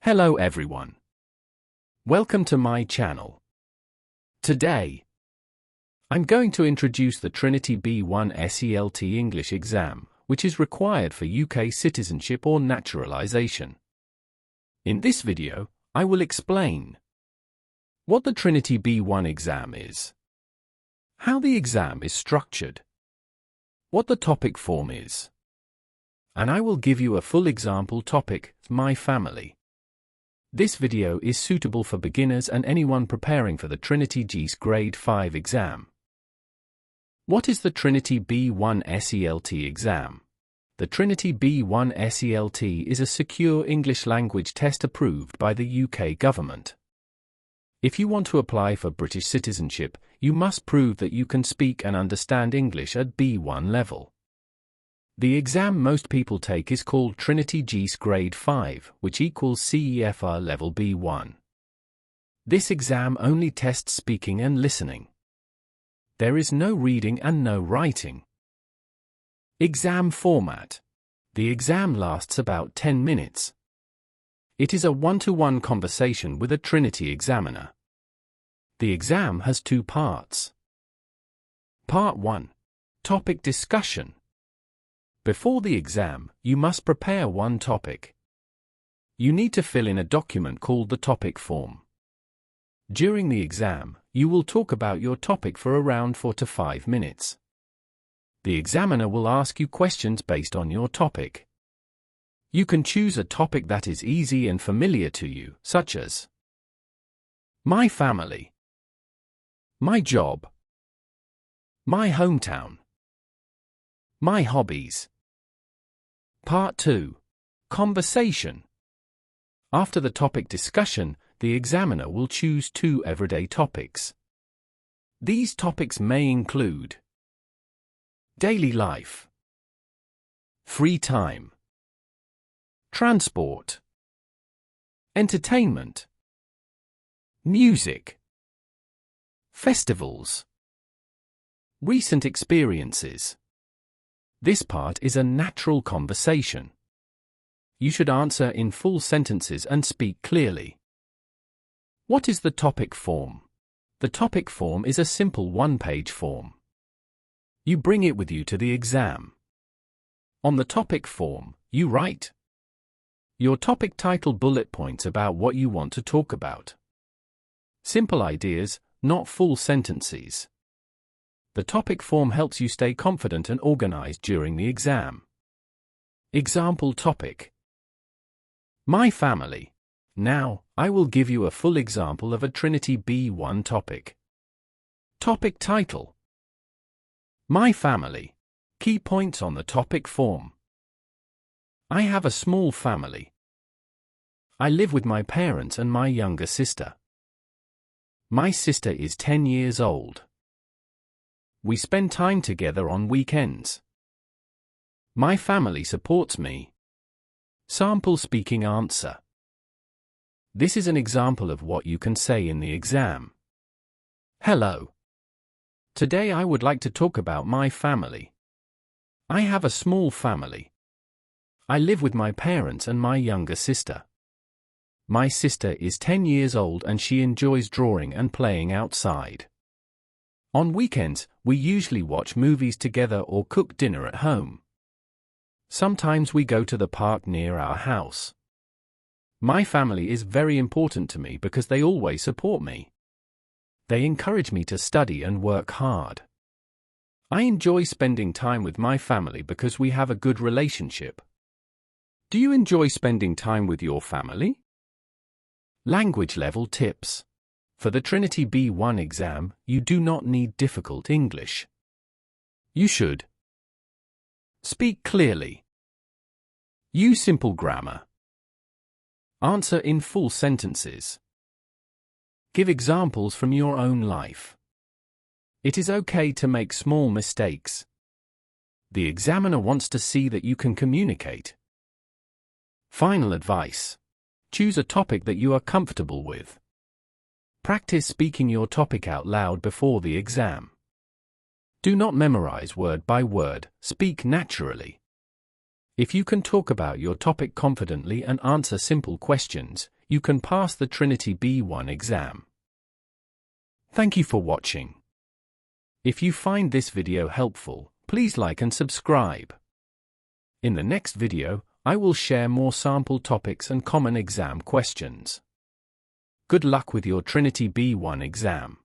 Hello everyone. Welcome to my channel. Today, I'm going to introduce the Trinity B1 SELT English exam, which is required for UK citizenship or naturalisation. In this video, I will explain what the Trinity B1 exam is, how the exam is structured, what the topic form is, and I will give you a full example topic, my family. This video is suitable for beginners and anyone preparing for the Trinity GESE Grade 5 exam. What is the Trinity B1 SELT exam? The Trinity B1 SELT is a secure English language test approved by the UK government. If you want to apply for British citizenship, you must prove that you can speak and understand English at B1 level. The exam most people take is called Trinity GESE Grade 5, which equals CEFR level B1. This exam only tests speaking and listening. There is no reading and no writing. Exam format. The exam lasts about 10 minutes. It is a one-to-one conversation with a Trinity examiner. The exam has two parts. Part 1. Topic discussion. Before the exam, you must prepare one topic. You need to fill in a document called the topic form. During the exam, you will talk about your topic for around 4 to 5 minutes. The examiner will ask you questions based on your topic. You can choose a topic that is easy and familiar to you, such as my family, my job, my hometown, my hobbies. Part 2. Conversation. After the topic discussion, the examiner will choose 2 everyday topics. These topics may include daily life, free time, transport, entertainment, music, festivals, recent experiences. This part is a natural conversation. You should answer in full sentences and speak clearly. What is the topic form? The topic form is a simple one-page form. You bring it with you to the exam. On the topic form, you write your topic title, bullet points about what you want to talk about. Simple ideas, not full sentences. The topic form helps you stay confident and organized during the exam. Example topic: my family. Now, I will give you a full example of a Trinity B1 topic. Topic title: my family. Key points on the topic form: I have a small family. I live with my parents and my younger sister. My sister is 10 years old. We spend time together on weekends. My family supports me. Sample speaking answer. This is an example of what you can say in the exam. Hello. Today I would like to talk about my family. I have a small family. I live with my parents and my younger sister. My sister is 10 years old and she enjoys drawing and playing outside. On weekends, we usually watch movies together or cook dinner at home. Sometimes we go to the park near our house. My family is very important to me because they always support me. They encourage me to study and work hard. I enjoy spending time with my family because we have a good relationship. Do you enjoy spending time with your family? Language level tips. For the Trinity B1 exam, you do not need difficult English. You should speak clearly. Use simple grammar. Answer in full sentences. Give examples from your own life. It is okay to make small mistakes. The examiner wants to see that you can communicate. Final advice. Choose a topic that you are comfortable with. Practice speaking your topic out loud before the exam. Do not memorize word by word, speak naturally. If you can talk about your topic confidently and answer simple questions, you can pass the Trinity B1 exam. Thank you for watching. If you find this video helpful, please like and subscribe. In the next video, I will share more sample topics and common exam questions. Good luck with your Trinity B1 exam.